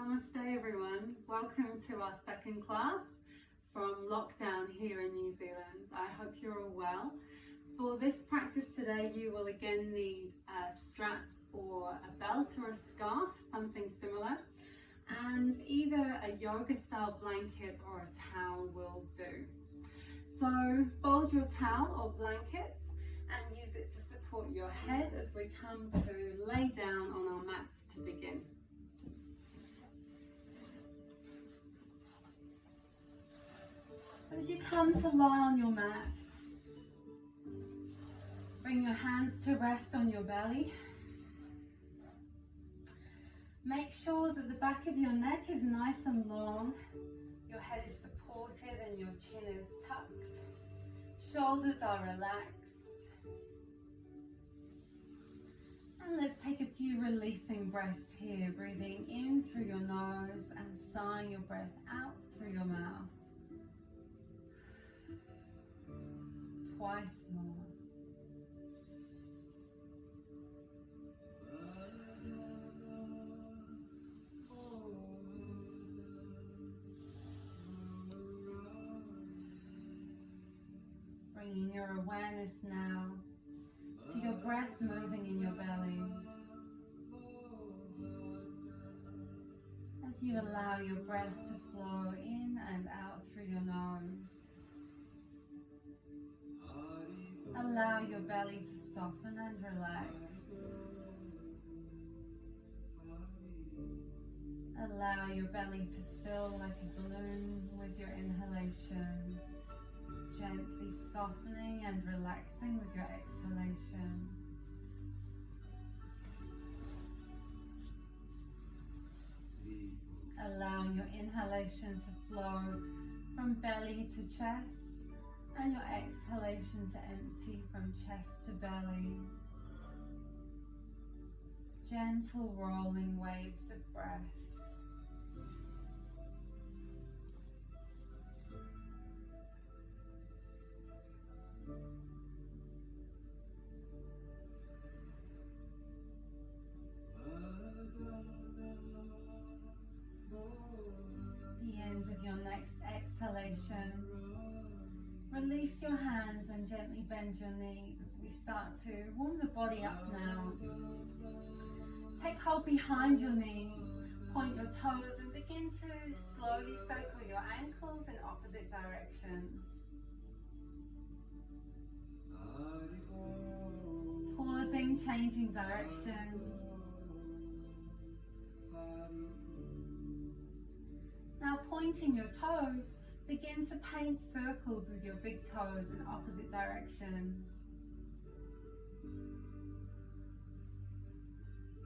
Namaste everyone, welcome to our second class from lockdown here in New Zealand. I hope you're all well. For this practice today you will again need a strap or a belt or a scarf, something similar, and either a yoga style blanket or a towel will do. So fold your towel or blanket and use it to support your head as we come to lay down on our mats to begin. So as you come to lie on your mat, bring your hands to rest on your belly. Make sure that the back of your neck is nice and long, your head is supported and your chin is tucked. Shoulders are relaxed. And let's take a few releasing breaths here, breathing in through your nose and sighing your breath out through your mouth. Twice more. Bringing your awareness now to your breath moving in your belly. As you allow your breath to flow in and out through your nose. Allow your belly to soften and relax. Allow your belly to fill like a balloon with your inhalation, gently softening and relaxing with your exhalation. Allowing your inhalation to flow from belly to chest, and your exhalation to empty from chest to belly. Gentle rolling waves of breath. The end of your next exhalation. Release your hands and gently bend your knees as we start to warm the body up now. Take hold behind your knees, point your toes and begin to slowly circle your ankles in opposite directions. Pausing, changing direction. Now pointing your toes, begin to paint circles with your big toes in opposite directions.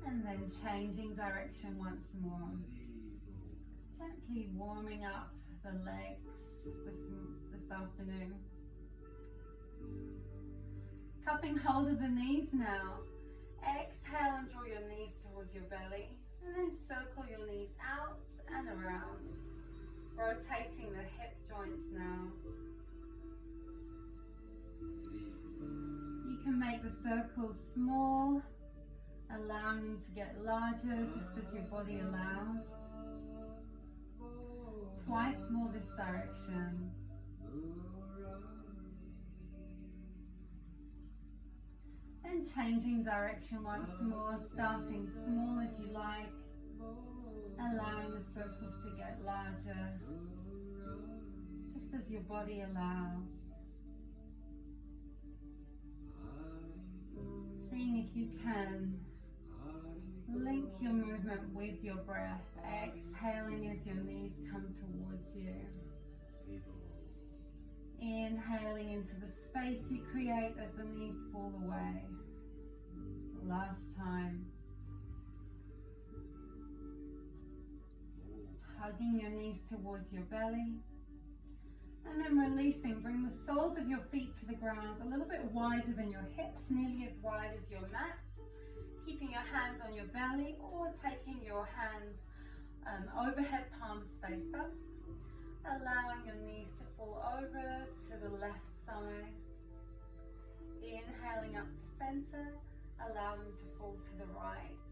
And then changing direction once more. Gently warming up the legs this afternoon. Cupping hold of the knees now. Exhale and draw your knees towards your belly. And then circle your knees out and around. Rotating the hip joints now. You can make the circles small, allowing them to get larger just as your body allows. Twice more this direction. And changing direction once more, starting small if you like. Allowing the circles to get larger, just as your body allows. Seeing if you can link your movement with your breath, exhaling as your knees come towards you. Inhaling into the space you create as the knees fall away. Last time. Hugging your knees towards your belly. And then releasing, bring the soles of your feet to the ground a little bit wider than your hips, nearly as wide as your mat. Keeping your hands on your belly or taking your hands overhead, palms face up. Allowing your knees to fall over to the left side. Inhaling up to center, allow them to fall to the right.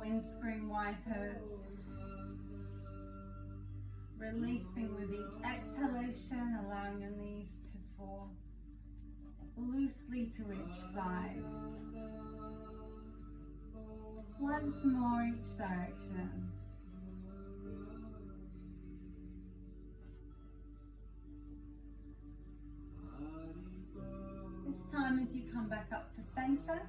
windscreen wipers. Releasing with each exhalation, allowing your knees to fall loosely to each side. Once more each direction. This time as you come back up to center,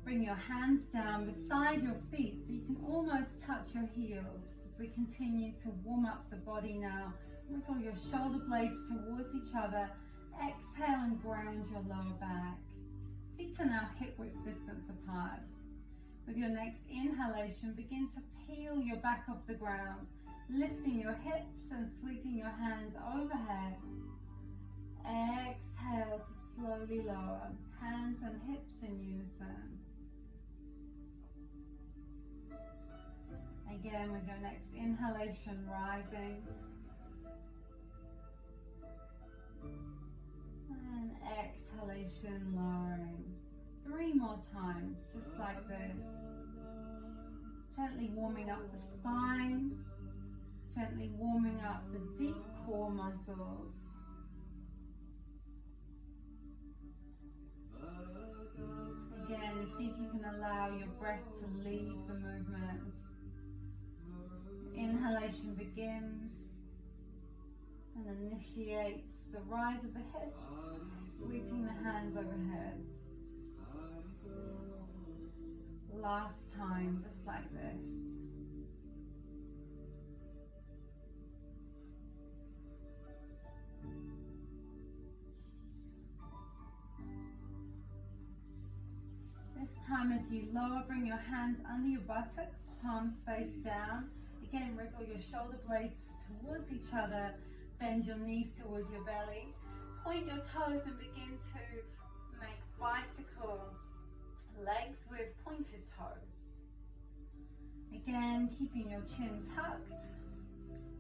bring your hands down beside your feet so you can almost touch your heels as we continue to warm up the body now. Wiggle your shoulder blades towards each other. Exhale and ground your lower back. Feet are now hip width distance apart. With your next inhalation, begin to peel your back off the ground, lifting your hips and sweeping your hands overhead. Exhale to slowly lower, hands and hips in unison. Again, with your next inhalation, rising. And exhalation, lowering. 3 more times, just like this. Gently warming up the spine. Gently warming up the deep core muscles. Again, see if you can allow your breath to lead the movements. Inhalation begins and initiates the rise of the hips, sweeping the hands overhead. Last time, just like this. This time as you lower, bring your hands under your buttocks, palms face down. Again, wriggle your shoulder blades towards each other, bend your knees towards your belly. Point your toes and begin to make bicycle legs with pointed toes. Again, keeping your chin tucked,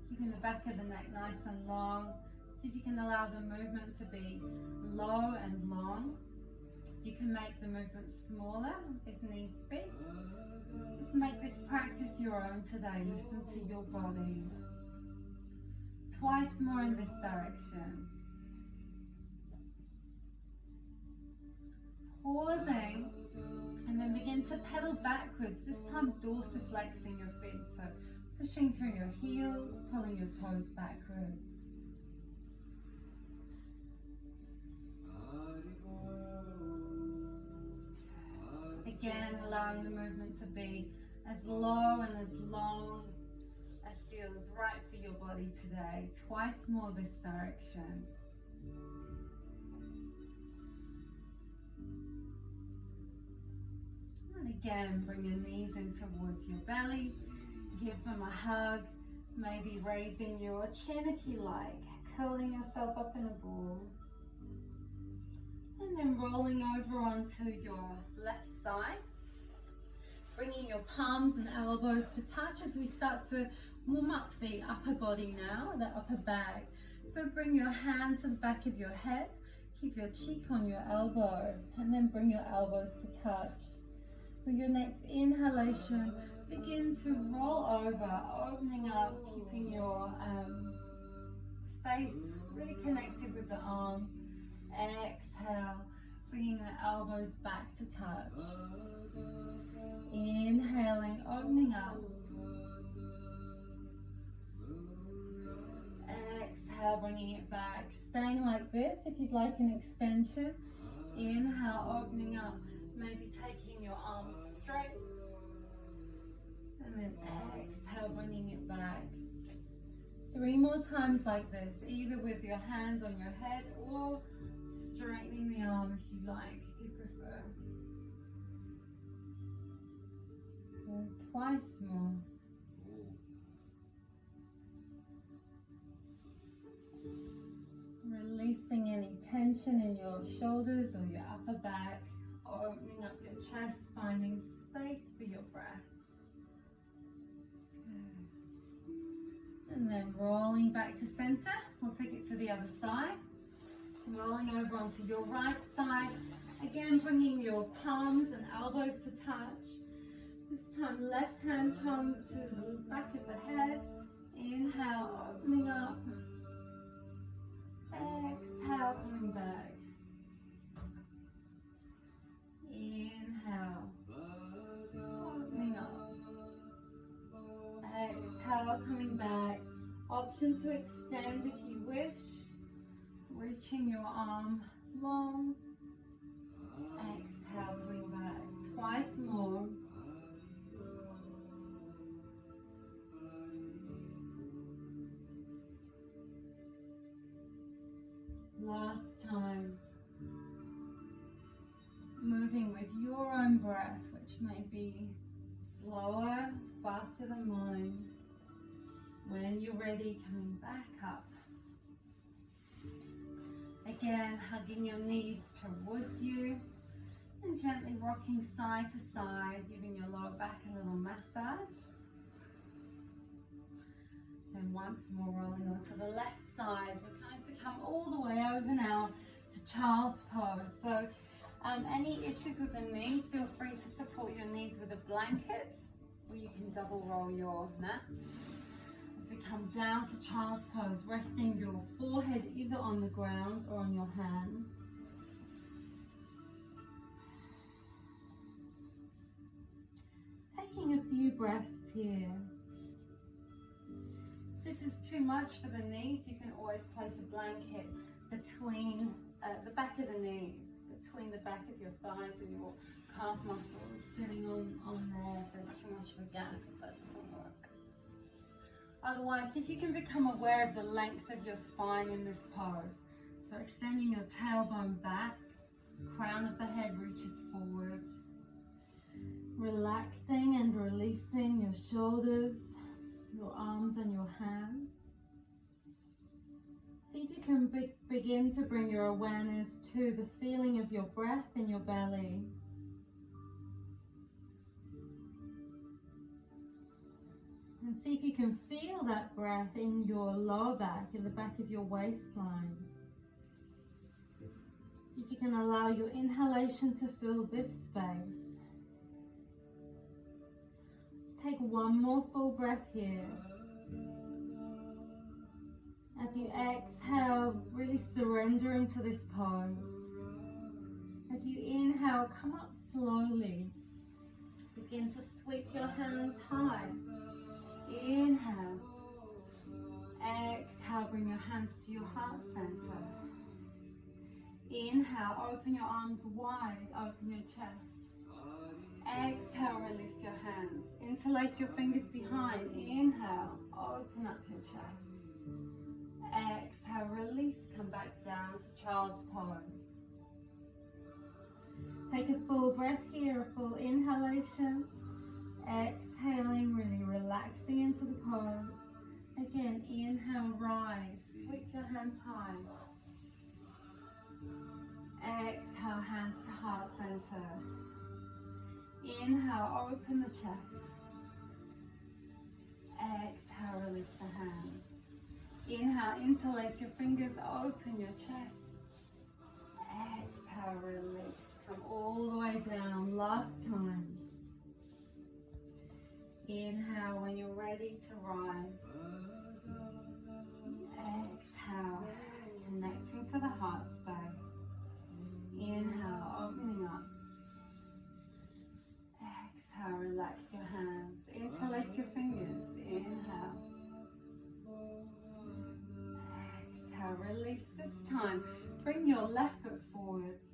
keeping the back of the neck nice and long. See if you can allow the movement to be low and long. You can make the movement smaller if needs be. Just make this practice your own today. Listen to your body. Twice more in this direction. Pausing, and then begin to pedal backwards, this time dorsiflexing your feet. So pushing through your heels, pulling your toes backwards. Again, allowing the movement to be as low and as long as feels right for your body today. Twice more this direction. And again, bring your knees in towards your belly. Give them a hug. Maybe raising your chin if you like. Curling yourself up in a ball. And then rolling over onto your left side. Bringing your palms and elbows to touch as we start to warm up the upper body now, the upper back. So bring your hand to the back of your head. Keep your cheek on your elbow. And then bring your elbows to touch. With your next inhalation, begin to roll over, opening up, keeping your face really connected with the arm. Exhale, bringing the elbows back to touch. Inhaling, opening up. Exhale, bringing it back. Staying like this if you'd like an extension. Inhale, opening up. Maybe taking your arms straight. And then exhale, bringing it back. 3 more times like this, either with your hands on your head or straightening the arm if you like, if you prefer. And twice more. Releasing any tension in your shoulders or your upper back. Opening up your chest, finding space for your breath. Good. And then rolling back to center. We'll take it to the other side. Rolling over onto your right side. Again, bringing your palms and elbows to touch. This time left hand comes to the back of the head. Inhale, opening up. Exhale, coming back. Inhale, opening up. Exhale, coming back. Option to extend if you wish. Reaching your arm long. Exhale, coming back. Twice more. Last time. Moving with your own breath, which may be slower, faster than mine. When you're ready, coming back up. Again, hugging your knees towards you and gently rocking side to side, giving your lower back a little massage. Then once more rolling onto the left side. We're going to come all the way over now to child's pose. So any issues with the knees, feel free to support your knees with a blanket, or you can double roll your mats. As we come down to child's pose, resting your forehead either on the ground or on your hands. Taking a few breaths here. If this is too much for the knees, you can always place a blanket between the back of the knees, between the back of your thighs and your calf muscles, sitting on there if there's too much of a gap, if that doesn't work. Otherwise, if you can become aware of the length of your spine in this pose, so extending your tailbone back, crown of the head reaches forwards, relaxing and releasing your shoulders, your arms and your hands. See if you can begin to bring your awareness to the feeling of your breath in your belly. And see if you can feel that breath in your lower back, in the back of your waistline. See if you can allow your inhalation to fill this space. Let's take one more full breath here. As you exhale, really surrender into this pose. As you inhale, come up slowly. Begin to sweep your hands high. Inhale. Exhale, bring your hands to your heart center. Inhale, open your arms wide, open your chest. Exhale, release your hands. Interlace your fingers behind. Inhale, open up your chest. Exhale, release, come back down to child's pose. Take a full breath here, a full inhalation. Exhaling, really relaxing into the pose. Again, inhale, rise, sweep your hands high. Exhale, hands to heart center. Inhale, open the chest. Exhale, release the hands. Inhale, interlace your fingers, open your chest. Exhale, release. Come all the way down. Last time. Inhale when you're ready to rise. Exhale, connecting to the heart space. Inhale, opening up. Exhale, relax your hands. Interlace your fingers. Inhale. Exhale, release. This time, bring your left foot forwards.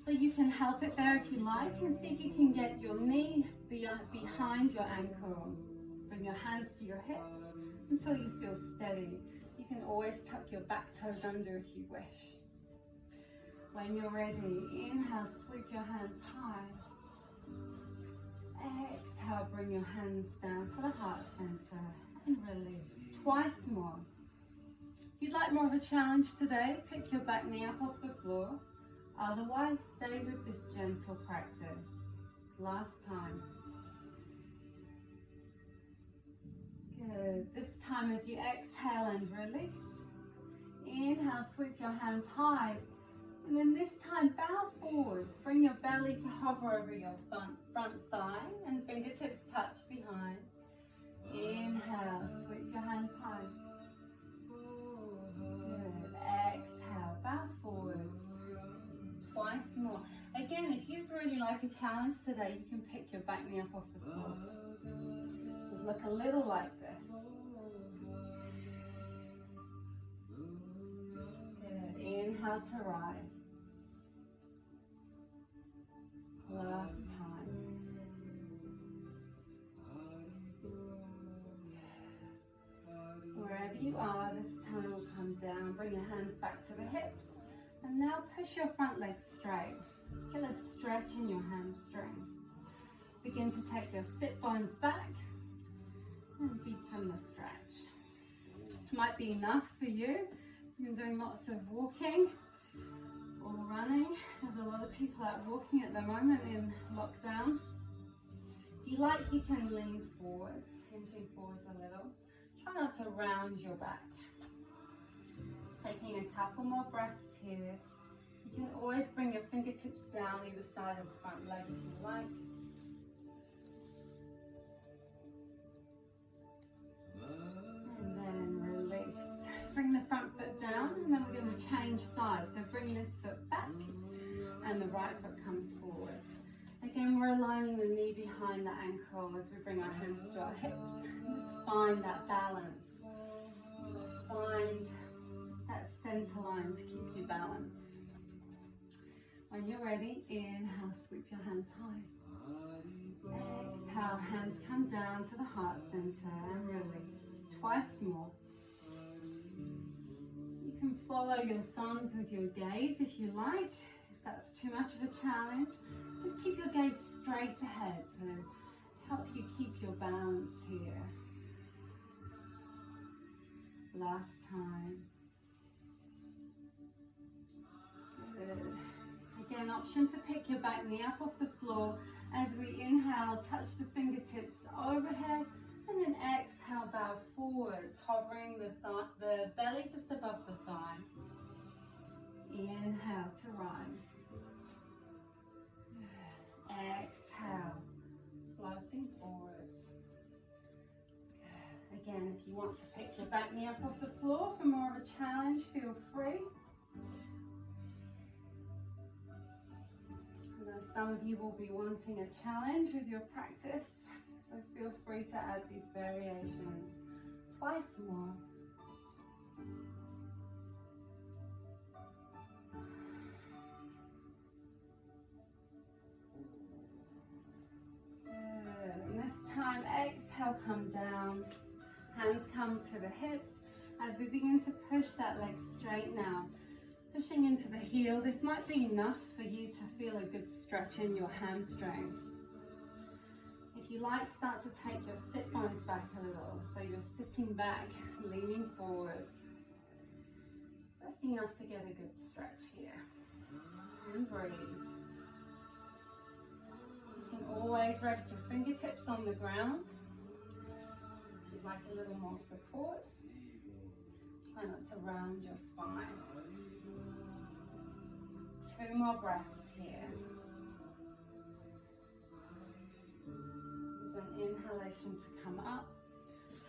So you can help it there if you like, and see if you can get your knee behind your ankle. Bring your hands to your hips until you feel steady. You can always tuck your back toes under if you wish. When you're ready, inhale, sweep your hands high. Exhale, bring your hands down to the heart center and release. Twice more. If you'd like more of a challenge today, pick your back knee up off the floor. Otherwise, stay with this gentle practice. Last time. Good. This time as you exhale and release. Inhale, sweep your hands high. And then this time, bow forward. forwards. Bring your belly to hover over your front thigh and fingertips touch behind. Inhale, sweep your hands high. Good. Exhale, bow forwards. Twice more. Again, if you'd really like a challenge today, you can pick your back knee up off the floor. It would look a little like this. Good. Inhale to rise. Last time. Wherever you are, this time will come down. Bring your hands back to the hips. And now push your front leg straight. Get a stretch in your hamstring. Begin to take your sit bones back and deepen the stretch. This might be enough for you. You're doing lots of walking or running. There's a lot of people out walking at the moment in lockdown. If you like, you can lean forwards, hinging forwards a little. Try not to round your back. Taking a couple more breaths here. You can always bring your fingertips down either side of the front leg if you like. And then release. Bring the front foot down and then we're going to change sides. So bring this foot back and the right foot comes forwards. Again, we're aligning the knee behind the ankle as we bring our hands to our hips. Just find that balance. So find that center line to keep you balanced. When you're ready, inhale, sweep your hands high. Exhale, hands come down to the heart center and release. Twice more. You can follow your thumbs with your gaze if you like. If that's too much of a challenge, just keep your gaze straight ahead to help you keep your balance here. Last time. Good. Again, option to pick your back knee up off the floor. As we inhale, touch the fingertips overhead, and then exhale, bow forwards, hovering the belly just above the thigh. Inhale to rise. Exhale, floating forwards. Again, if you want to pick your back knee up off the floor for more of a challenge, feel free. I know some of you will be wanting a challenge with your practice, so feel free to add these variations twice more. Good. And this time, exhale, come down. Hands come to the hips as we begin to push that leg straight now. Pushing into the heel. This might be enough for you to feel a good stretch in your hamstring. If you like, start to take your sit bones back a little. So you're sitting back, leaning forwards. That's enough to get a good stretch here. And breathe. You can always rest your fingertips on the ground. If you'd like a little more support, try not to round your spine. 2 more breaths here. Use an inhalation to come up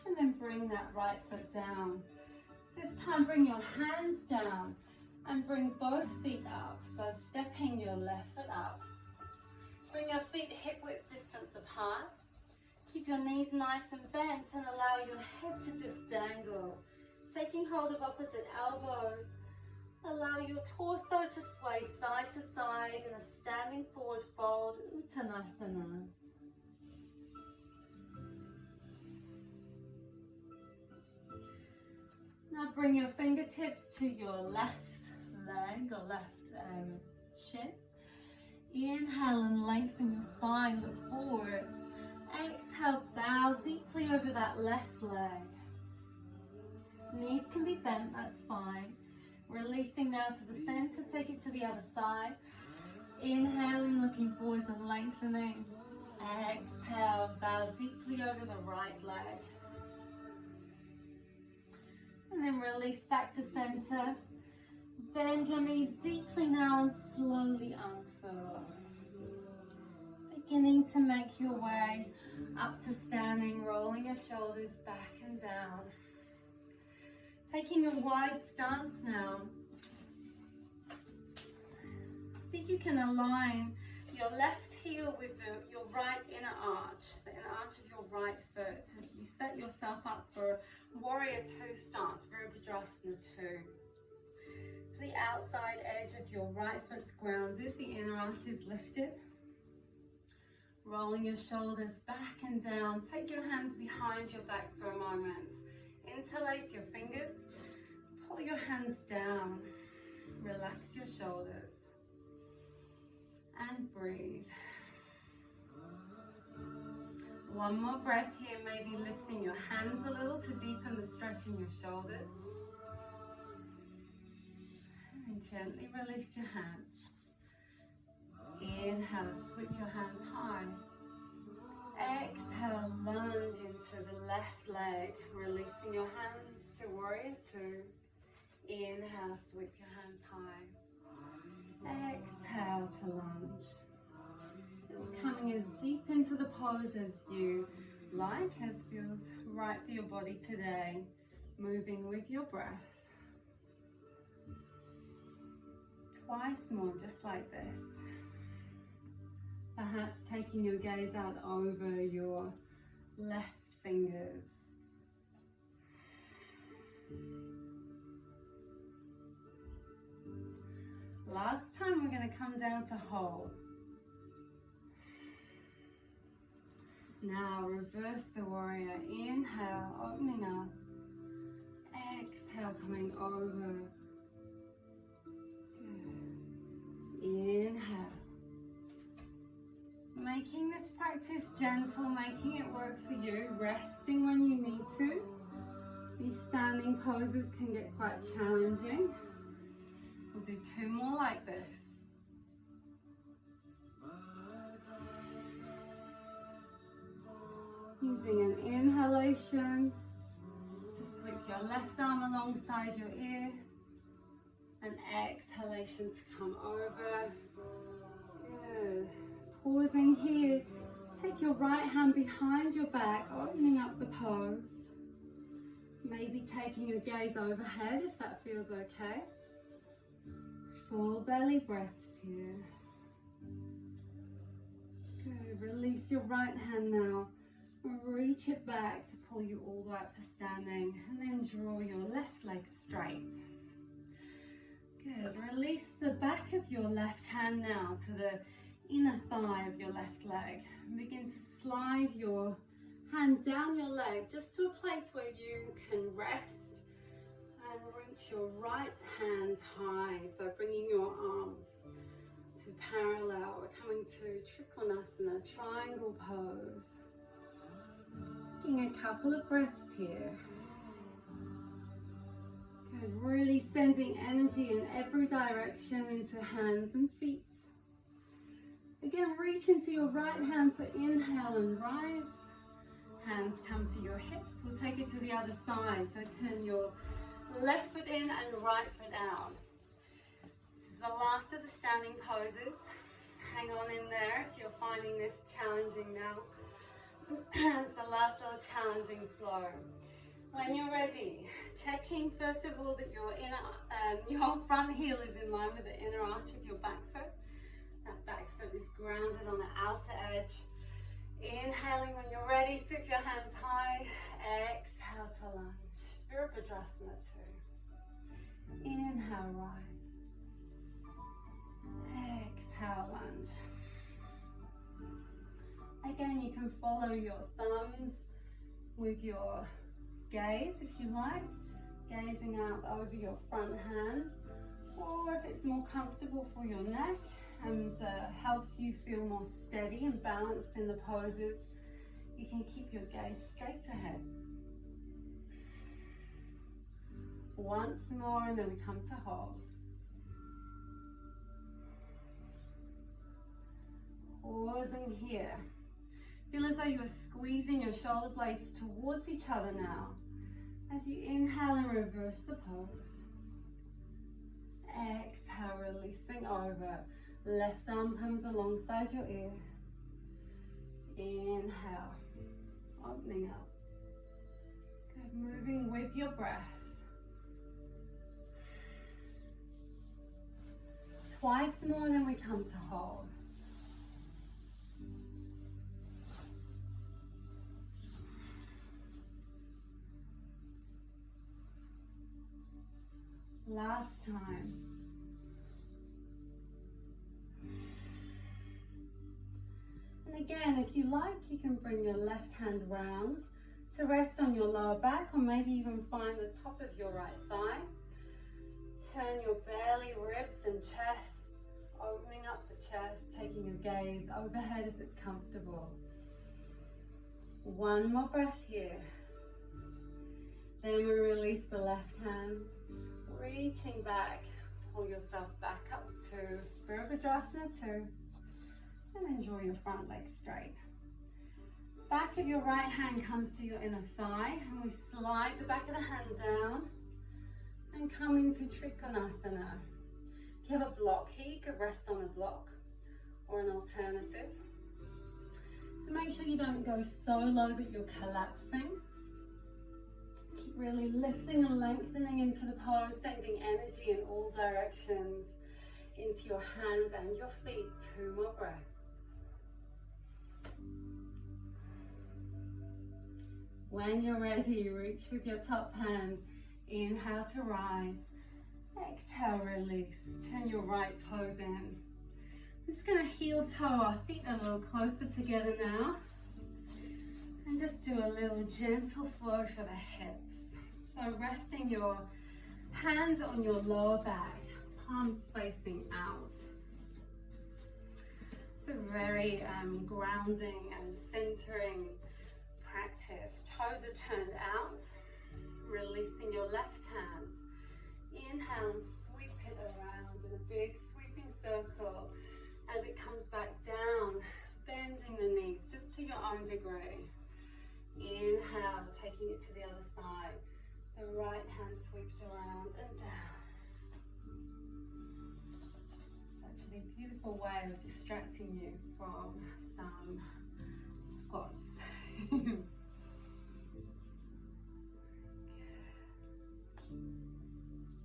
and then bring that right foot down. This time bring your hands down and bring both feet up. So stepping your left foot up. Bring your feet hip width distance apart. Keep your knees nice and bent and allow your head to just dangle. Taking hold of opposite elbows. Allow your torso to sway side to side in a standing forward fold, Uttanasana. Now bring your fingertips to your left leg or left shin. Inhale and lengthen your spine, look forwards. Exhale, bow deeply over that left leg. Knees can be bent, that's fine. Releasing now to the center, take it to the other side. Inhaling, looking forwards and lengthening. Exhale, bow deeply over the right leg. And then release back to center. Bend your knees deeply now and slowly unfold. beginning to make your way up to standing, rolling your shoulders back and down. Taking a wide stance now. See if you can align your left heel with your right inner arch, the inner arch of your right foot, as you set yourself up for warrior two stance, Virabhadrasana 2. So the outside edge of your right foot's grounded, the inner arch is lifted. Rolling your shoulders back and down. Take your hands behind your back for a moment. Interlace your fingers. Pull your hands down. Relax your shoulders. And breathe. One more breath here, maybe lifting your hands a little to deepen the stretch in your shoulders. And gently release your hands. Inhale, sweep your hands high. Exhale, lunge into the left leg, releasing your hands to warrior two. Inhale, sweep your hands high. Exhale to lunge. It's coming as deep into the pose as you like, as feels right for your body today. Moving with your breath. Twice more, just like this. Perhaps taking your gaze out over your left fingers. Last time, we're going to come down to hold. Now reverse the warrior. Inhale, opening up. Exhale, coming over. Good. Inhale. Making this practice gentle, making it work for you, resting when you need to. These standing poses can get quite challenging. We'll do two more like this. Using an inhalation to sweep your left arm alongside your ear. An exhalation to come over. Good. Pausing here, take your right hand behind your back, opening up the pose. Maybe taking your gaze overhead if that feels okay. Full belly breaths here. Good, release your right hand now. Reach it back to pull you all the way up to standing, and then draw your left leg straight. Good, release the back of your left hand now to the inner thigh of your left leg. And begin to slide your hand down your leg just to a place where you can rest and reach your right hand high. So bringing your arms to parallel. We're coming to Trikonasana, triangle pose. Taking a couple of breaths here. Good, really sending energy in every direction into hands and feet. Again, reach into your right hand to inhale and rise. Hands come to your hips. We'll take it to the other side. So turn your left foot in and right foot out. This is the last of the standing poses. Hang on in there if you're finding this challenging now. It's the last little challenging flow. When you're ready, checking first of all that your front heel is in line with the inner arch of your back foot. That back foot is grounded on the outer edge. Inhaling when you're ready, sweep your hands high. Exhale to lunge. Virabhadrasana 2. Inhale, rise. Exhale, lunge. Again, you can follow your thumbs with your gaze if you like, gazing out over your front hands, or if it's more comfortable for your neck and helps you feel more steady and balanced in the poses, you can keep your gaze straight ahead. Once more, and then we come to hold. Pausing here. Feel as though you are squeezing your shoulder blades towards each other now. As you inhale and reverse the pose. Exhale, releasing over. Left arm comes alongside your ear. Inhale, opening up. Good, moving with your breath. Twice more than we come to hold. Last time. And again, if you like, you can bring your left hand round to rest on your lower back, or maybe even find the top of your right thigh. Turn your belly, ribs and chest, opening up the chest, taking your gaze overhead if it's comfortable. One more breath here. Then we release the left hand, reaching back, pull yourself back up to Virabhadrasana 2, and enjoy your front leg straight. Back of your right hand comes to your inner thigh, and we slide the back of the hand down and come into Trikonasana. If you have a block here, you could rest on a block or an alternative. So make sure you don't go so low that you're collapsing. Keep really lifting and lengthening into the pose, sending energy in all directions into your hands and your feet. 2 more breaths. When you're ready, reach with your top hand. Inhale to rise. Exhale, release. Turn your right toes in. I'm just going to heel toe our feet a little closer together now. And just do a little gentle flow for the hips. So resting your hands on your lower back, palms facing out. It's a very grounding and centering practice. Toes are turned out, releasing your left hand. Inhale and sweep it around in a big sweeping circle as it comes back down, bending the knees just to your own degree. Inhale, taking it to the other side. The right hand sweeps around and down. Such a beautiful way of distracting you from some squats.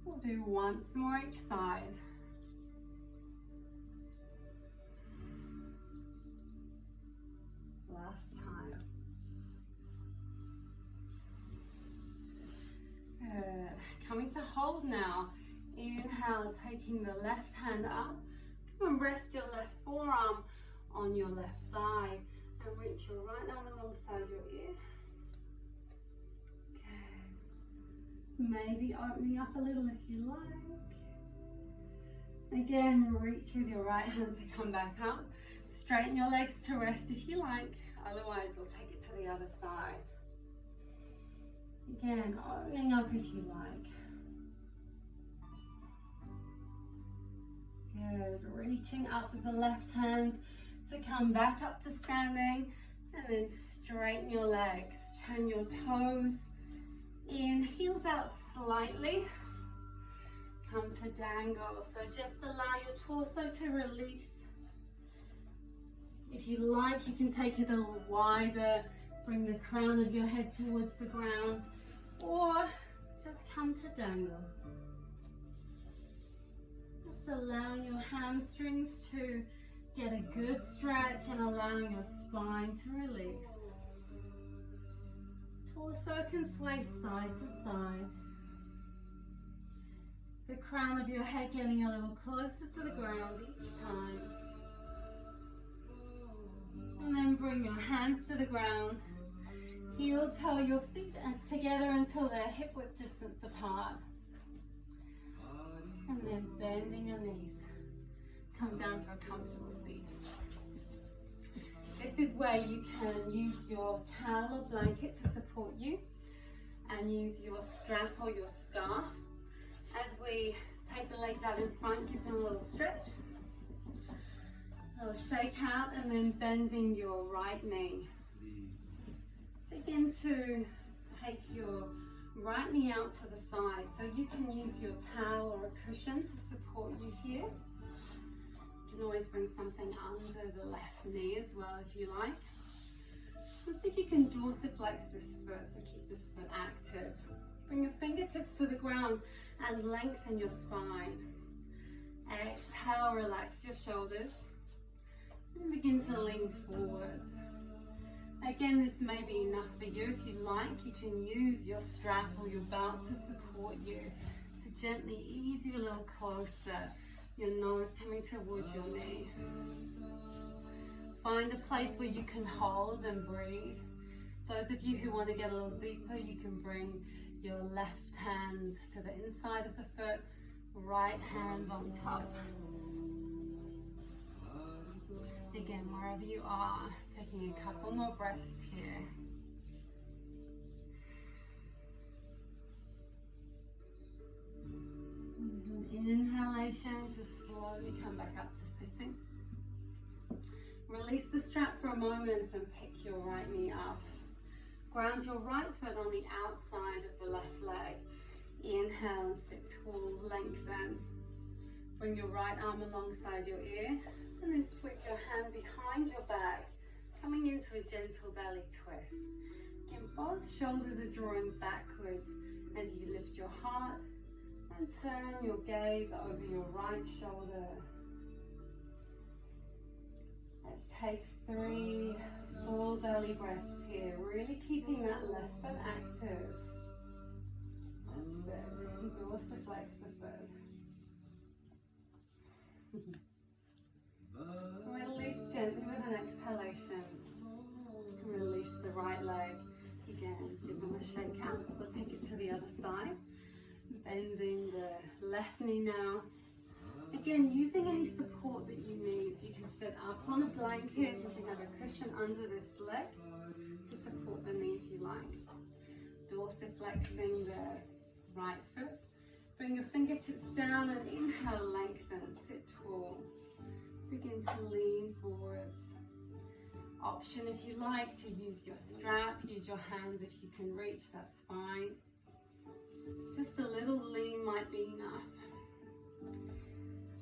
We'll do once more each side. Last time. Good. Coming to hold now. Inhale, taking the left hand up. Come and rest your left forearm on your left thigh and reach your right arm alongside your ear. Maybe opening up a little if you like. Again, reach with your right hand to come back up. Straighten your legs to rest if you like. Otherwise, we'll take it to the other side. Again, opening up if you like. Good. Reaching up with the left hand to come back up to standing. And then straighten your legs. Turn your toes in, heels out slightly. Come to dangle. So just allow your torso to release. If you like, you can take it a little wider. Bring the crown of your head towards the ground. Or just come to dangle. Just allowing your hamstrings to get a good stretch and allowing your spine to release. Torso can sway side to side. The crown of your head getting a little closer to the ground each time. And then bring your hands to the ground. Heel toe your feet together until they're hip width distance apart. And then bending your knees. Come down to a comfortable seat. This is where you can use your towel or blanket to support you and use your strap or your scarf. As we take the legs out in front, give them a little stretch. A little shake out and then bending your right knee. Begin to take your right knee out to the side so you can use your towel or a cushion to support you here. You can always bring something under the left knee as well if you like. Just see if you can dorsiflex this foot, so keep this foot active. Bring your fingertips to the ground and lengthen your spine. Exhale, relax your shoulders. And begin to lean forwards. Again, this may be enough for you. If you like, you can use your strap or your belt to support you. So gently ease you a little closer. Your nose coming towards your knee. Find a place where you can hold and breathe. Those of you who want to get a little deeper, you can bring your left hand to the inside of the foot, right hand on top. Again, wherever you are, taking a couple more breaths here. Use an inhalation to slowly come back up to sitting. Release the strap for a moment and pick your right knee up. Ground your right foot on the outside of the left leg. Inhale and sit tall, lengthen. Bring your right arm alongside your ear and then sweep your hand behind your back, coming into a gentle belly twist. Again, both shoulders are drawing backwards as you lift your heart and turn your gaze over your right shoulder. Let's take 3 full belly breaths here, really keeping that left foot active. That's it, dorsiflex the foot. Release gently with an exhalation. Release the right leg. Again, give them a shake out. We'll take it to the other side. Bending the left knee now. Again, using any support that you need. So you can sit up on a blanket. You can have a cushion under this leg to support the knee if you like. Dorsiflexing the right foot. Bring your fingertips down and inhale, lengthen, sit tall. Begin to lean forwards. Option if you like to use your strap, use your hands if you can reach, that's fine. Just a little lean might be enough.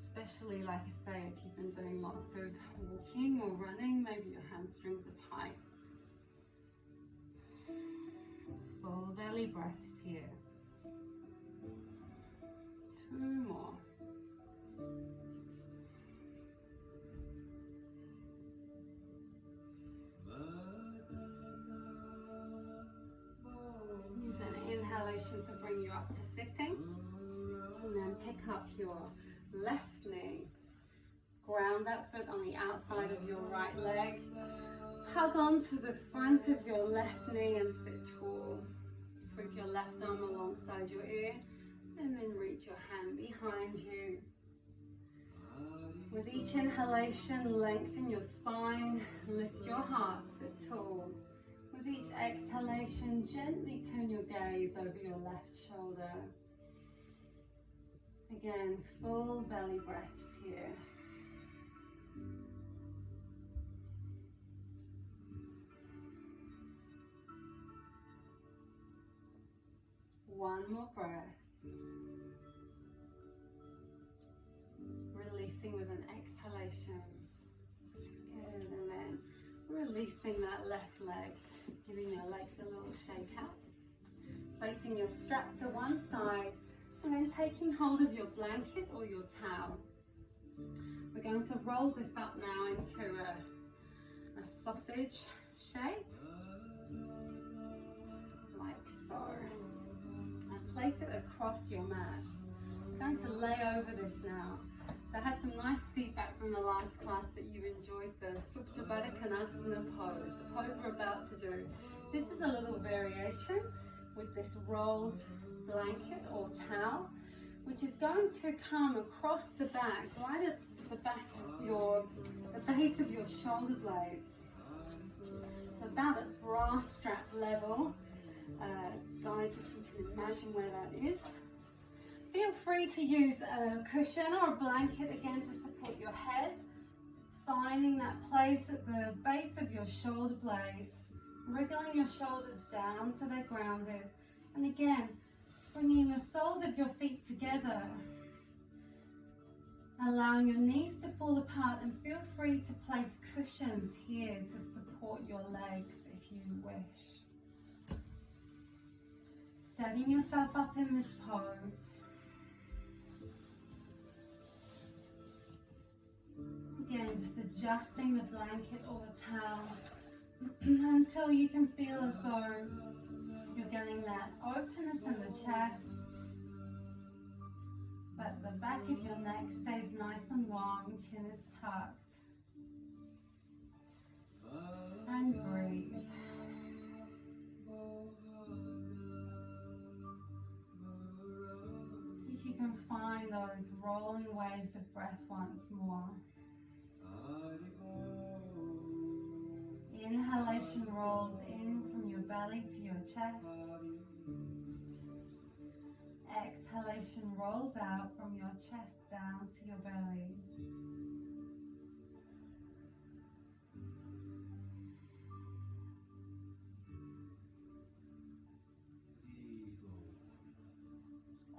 Especially, like I say, if you've been doing lots of walking or running, maybe your hamstrings are tight. Full belly breaths here. 2 more. Use an inhalation to bring you up to sitting. And then pick up your left knee. Ground that foot on the outside of your right leg. Hug onto the front of your left knee and sit tall. Sweep your left arm alongside your ear and then reach your hand behind you. With each inhalation, lengthen your spine, lift your heart, sit tall. With each exhalation, gently turn your gaze over your left shoulder. Again, full belly breaths here. One more breath. Releasing with an exhalation. Good, and then releasing that left leg, giving your legs a little shake out. Placing your strap to one side and then taking hold of your blanket or your towel. We're going to roll this up now into a sausage shape, like so. And place it across your mat. I'm going to lay over this now. So I had some nice feedback from the last class that you enjoyed the Supta Baddha Konasana pose, the pose we're about to do. This is a little variation with this rolled blanket or towel, which is going to come across the back, right at the back of the base of your shoulder blades. So about at bra strap level. Guys, if you can imagine where that is. Feel free to use a cushion or a blanket again to support your head, finding that place at the base of your shoulder blades, wriggling your shoulders down so they're grounded, and again, bringing the soles of your feet together, allowing your knees to fall apart, and feel free to place cushions here to support your legs if you wish. Setting yourself up in this pose. Again, just adjusting the blanket or the towel until you can feel as though you're getting that openness in the chest, but the back of your neck stays nice and long, chin is tucked. And breathe. See if you can find those rolling waves of breath once more. Inhalation rolls in from your belly to your chest. Exhalation rolls out from your chest down to your belly.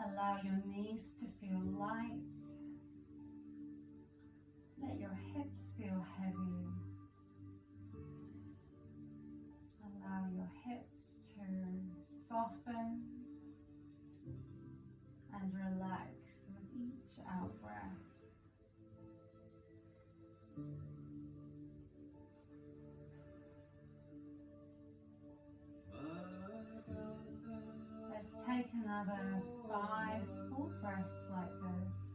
Allow your knees to feel light. Let your hips feel heavy. Allow your hips to soften and relax with each out breath. Let's take another 5 full breaths like this.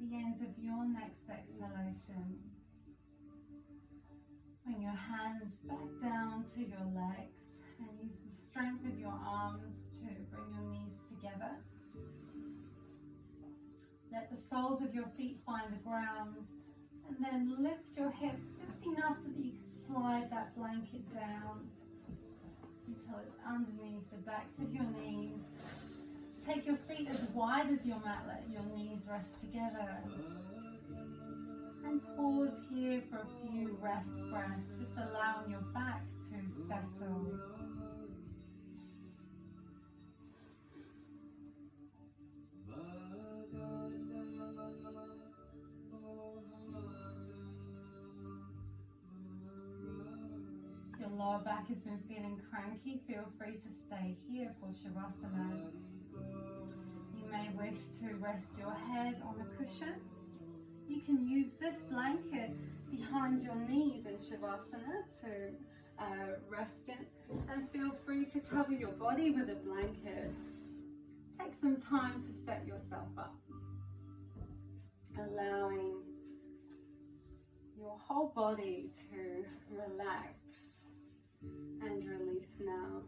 The end of your next exhalation, bring your hands back down to your legs and use the strength of your arms to bring your knees together. Let the soles of your feet find the ground and then lift your hips just enough so that you can slide that blanket down until it's underneath the backs of your knees. Take your feet as wide as your mat, let your knees rest together. And pause here for a few rest breaths, just allowing your back to settle. If your lower back has been feeling cranky, feel free to stay here for Shavasana. You may wish to rest your head on a cushion. You can use this blanket behind your knees in Shavasana to rest in, and feel free to cover your body with a blanket. Take some time to set yourself up, allowing your whole body to relax and release now.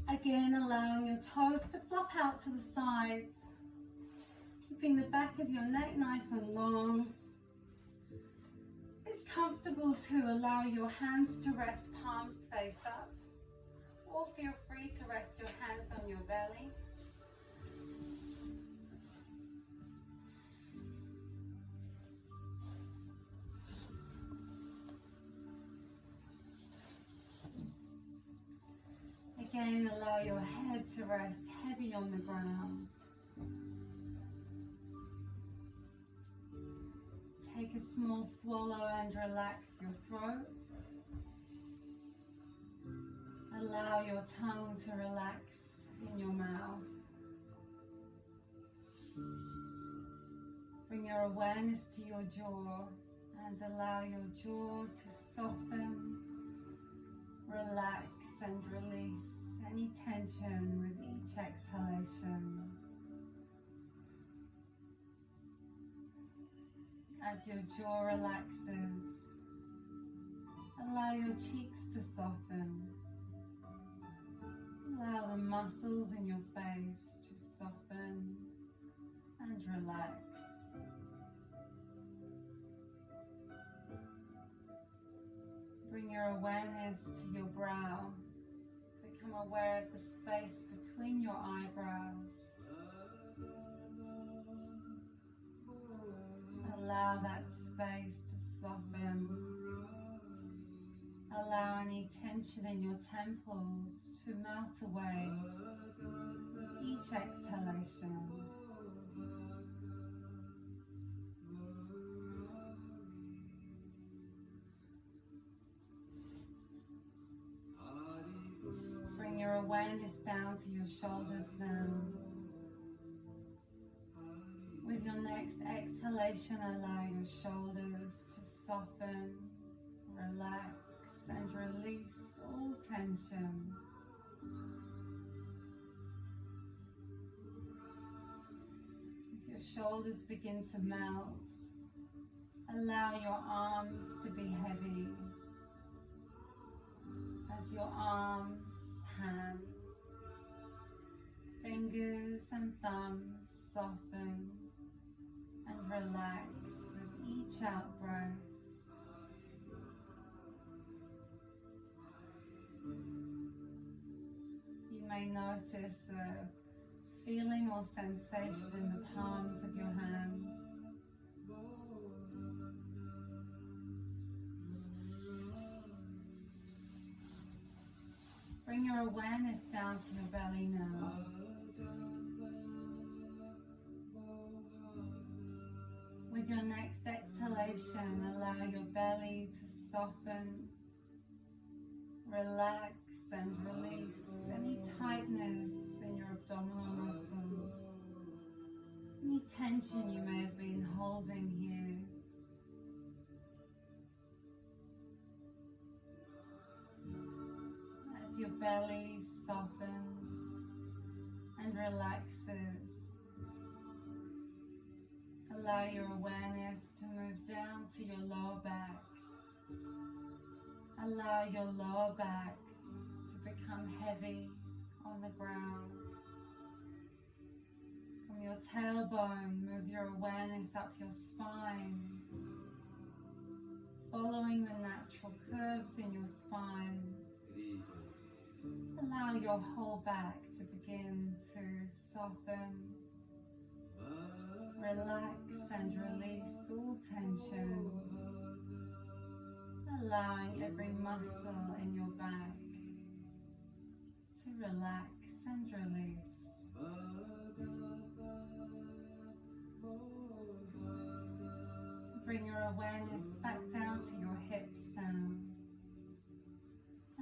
Again, allowing your toes to flop out to the sides, keeping the back of your neck nice and long. It's comfortable to allow your hands to rest palms face up, or feel free to rest your hands on your belly. Again, allow your head to rest heavy on the ground. Take a small swallow and relax your throat. Allow your tongue to relax in your mouth. Bring your awareness to your jaw and allow your jaw to soften, relax and release any tension with each exhalation. As your jaw relaxes, allow your cheeks to soften. Allow the muscles in your face to soften and relax. Bring your awareness to your brow. Become aware of the space between your eyebrows. Allow that space to soften. Allow any tension in your temples to melt away with each exhalation. Bring your awareness down to your shoulders then. With your next exhalation, allow your shoulders to soften, relax, and release all tension. As your shoulders begin to melt, allow your arms to be heavy. As your arms, hands, fingers and thumbs soften and relax with each out breath. You may notice a feeling or sensation in the palms of your hands. Bring your awareness down to your belly now. With your next exhalation, allow your belly to soften, relax, and release any tightness in your abdominal muscles, any tension you may have been holding here. As your belly softens and relaxes, allow your awareness to move down to your lower back. Allow your lower back to become heavy on the ground. From your tailbone, move your awareness up your spine, following the natural curves in your spine. Allow your whole back to begin to soften, relax and release all tension, allowing every muscle in your back to relax and release. Bring your awareness back down to your hips now.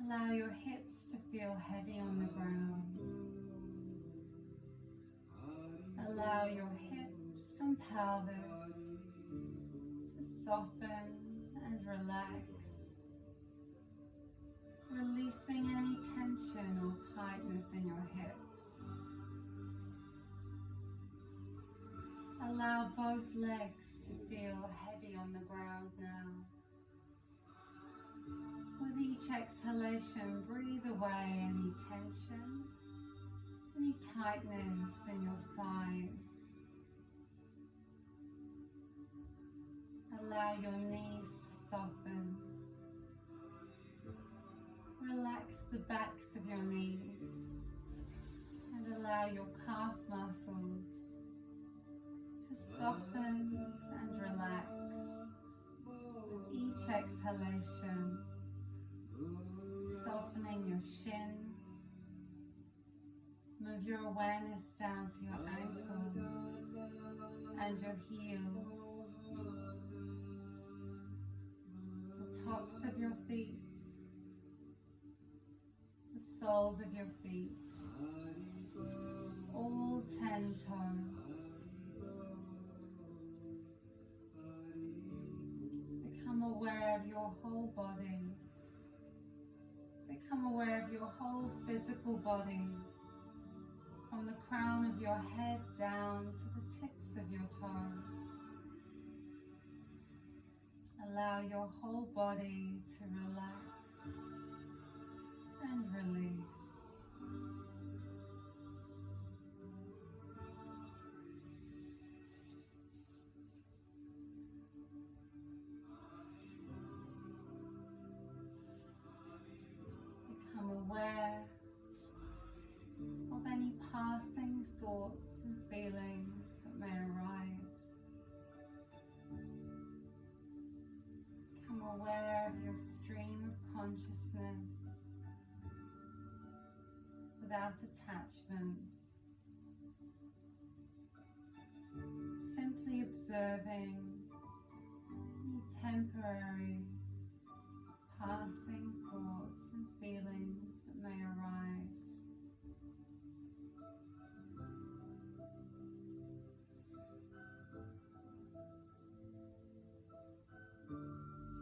Allow your hips to feel heavy on the ground. Allow your hips and pelvis to soften and relax, releasing any tension or tightness in your hips. Allow both legs to feel heavy on the ground now. With each exhalation, breathe away any tension, any tightness in your thighs. Allow your knees to soften. Relax the backs of your knees and allow your calf muscles to soften and relax with each exhalation, softening your shins. Move your awareness down to your ankles and your heels, the tops of your feet, the soles of your feet, all 10 toes. Become aware of your whole body. Become aware of your whole physical body, from the crown of your head down to the tips of your toes. Allow your whole body to relax and release. aware of any passing thoughts and feelings that may arise. Become aware of your stream of consciousness without attachments, simply observing any temporary passing thoughts and feelings that may arise.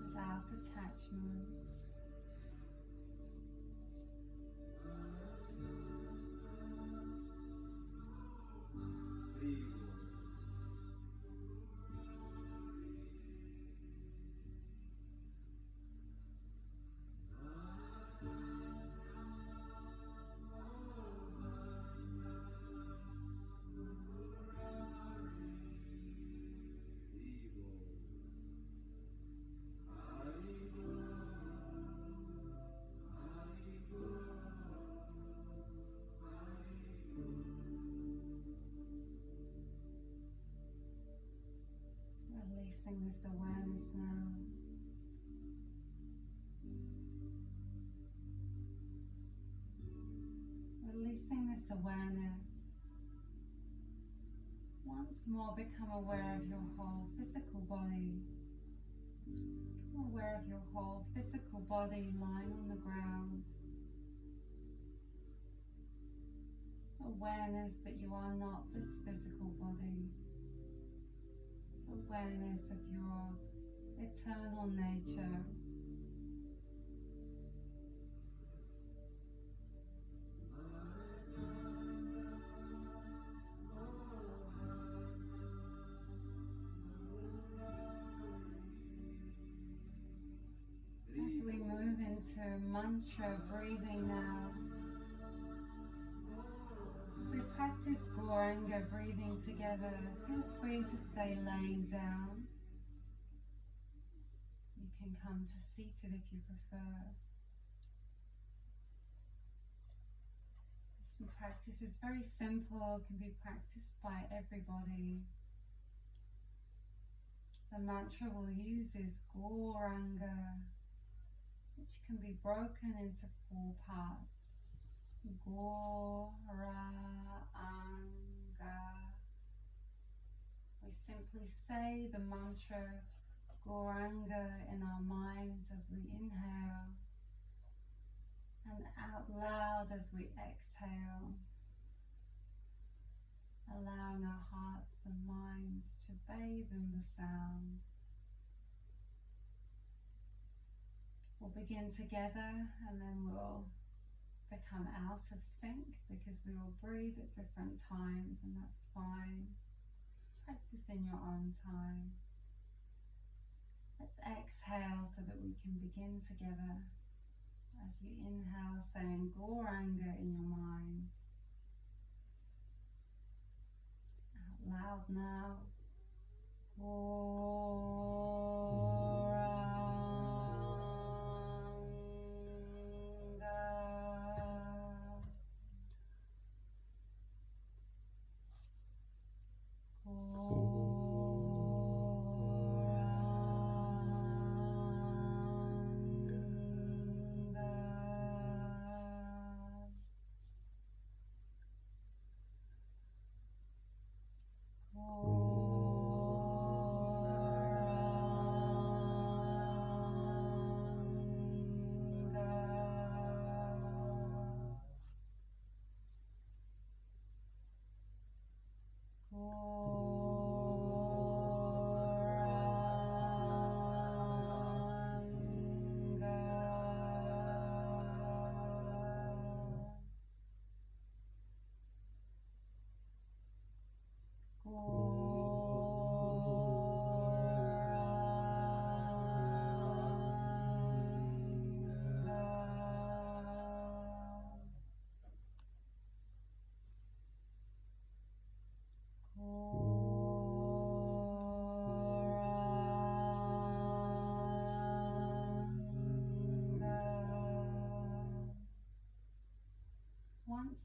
Without attachments. Releasing this awareness now. Releasing this awareness. Once more become aware of your whole physical body. Become aware of your whole physical body lying on the ground. Awareness that you are not this physical body. Awareness of your eternal nature. As we move into mantra breathing now, as we practice Gauranga breathing together, feel free to stay laying down. You can come to seated if you prefer. This practice is very simple, can be practiced by everybody. The mantra we'll use is Gauranga, which can be broken into 4 parts. Gauranga. We simply say the mantra Gauranga in our minds as we inhale and out loud as we exhale, allowing our hearts and minds to bathe in the sound. We'll begin together and then we'll become out of sync because we will breathe at different times, and that's fine. Practice in your own time. Let's exhale so that we can begin together. As you inhale, saying Gauranga in your mind. Out loud now.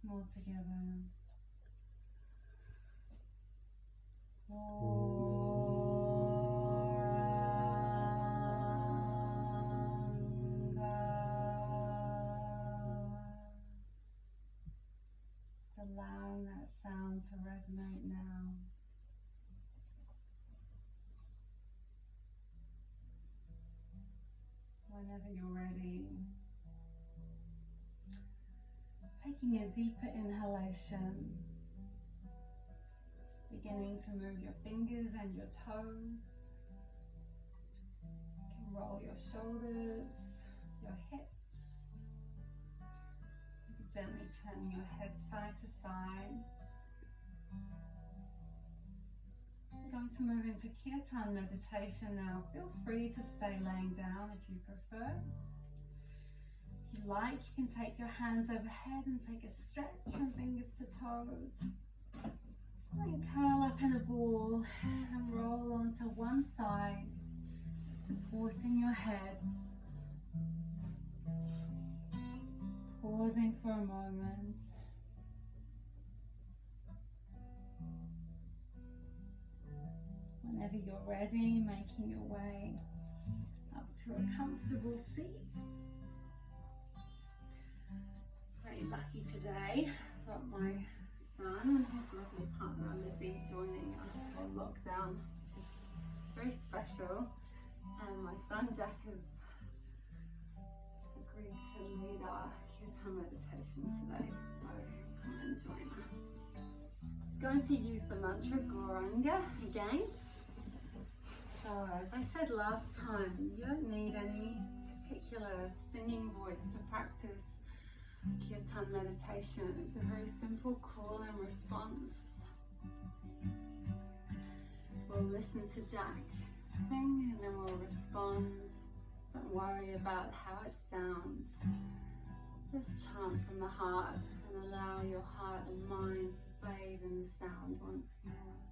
more together. Just allowing that sound to resonate now. Whenever you're ready, taking a deeper inhalation, beginning to move your fingers and your toes. You can roll your shoulders, your hips, gently turning your head side to side. We're going to move into kirtan meditation now. Feel free to stay laying down if you prefer. If you like, you can take your hands overhead and take a stretch from fingers to toes. Then curl up in a ball and roll onto one side, supporting your head. Pausing for a moment. Whenever you're ready, making your way up to a comfortable seat. Very lucky today. I've got my son and his lovely partner Lizzie joining us for lockdown, which is very special. And my son Jack has agreed to lead our kirtan meditation today, so come and join us. He's going to use the mantra Gauranga again. So as I said last time, you don't need any particular singing voice to practice kirtan meditation. It's a very simple call and response. We'll listen to Jack sing and then we'll respond. Don't worry about how it sounds. Just chant from the heart and allow your heart and mind to bathe in the sound once more.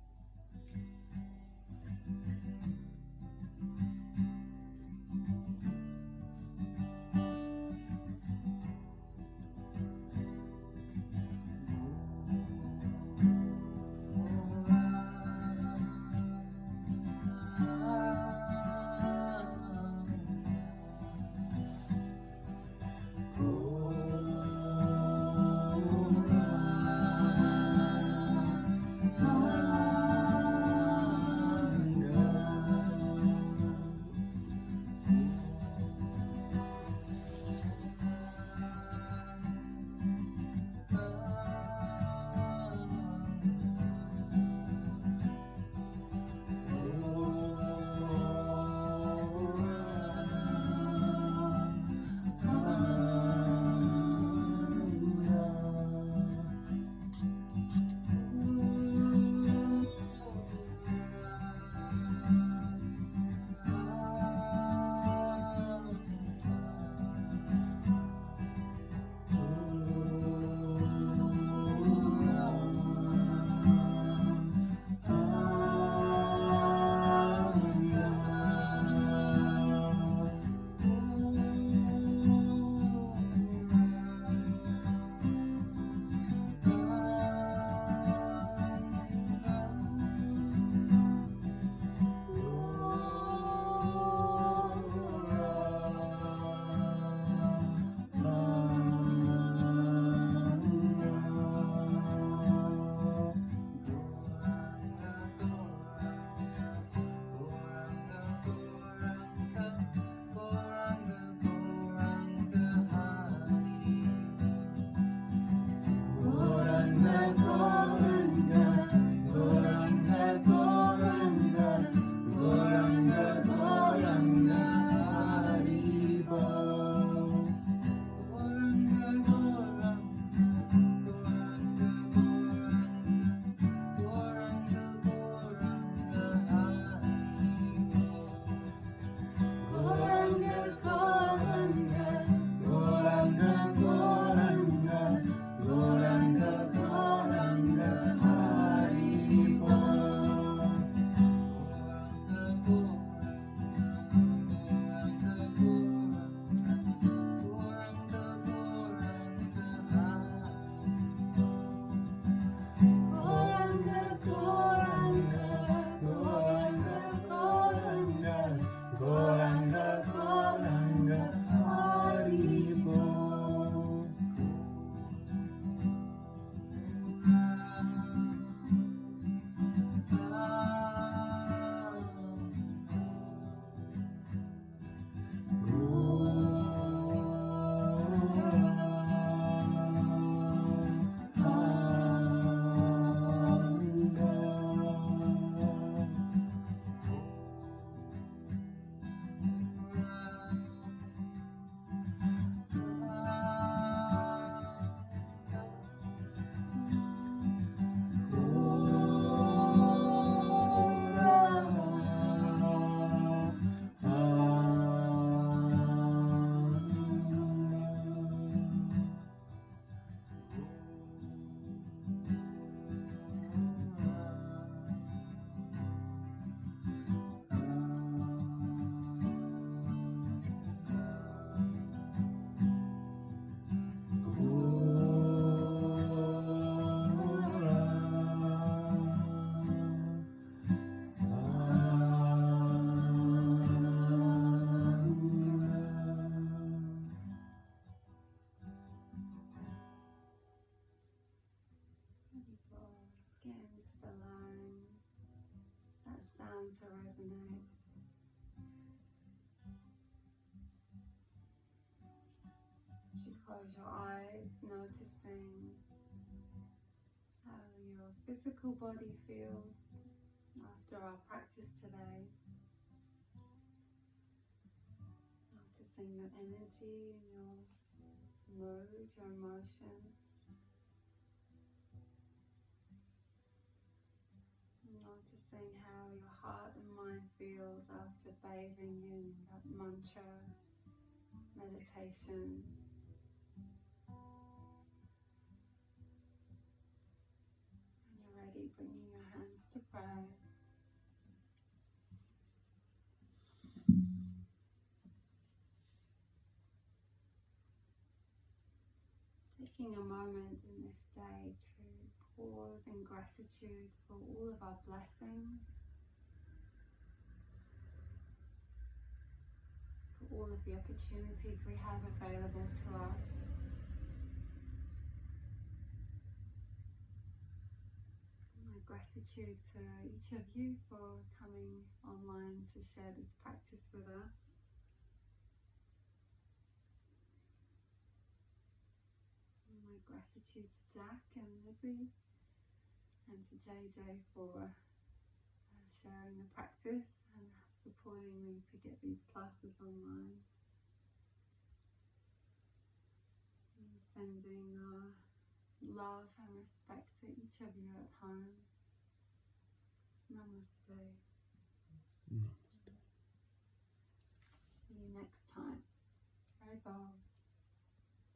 to resonate. As you close your eyes, noticing how your physical body feels after our practice today. Noticing your energy and your mood, your emotions. Noticing how your heart and mind feels after bathing in that mantra meditation. When you're ready, bringing your hands to prayer. Taking a moment in this day to pause in gratitude for all of our blessings, for all of the opportunities we have available to us. My gratitude to each of you for coming online to share this practice with us. My gratitude to Jack and Lizzie and to JJ for sharing the practice and supporting me to get these classes online. And sending love and respect to each of you at home. Namaste. Namaste. See you next time. Bye bye.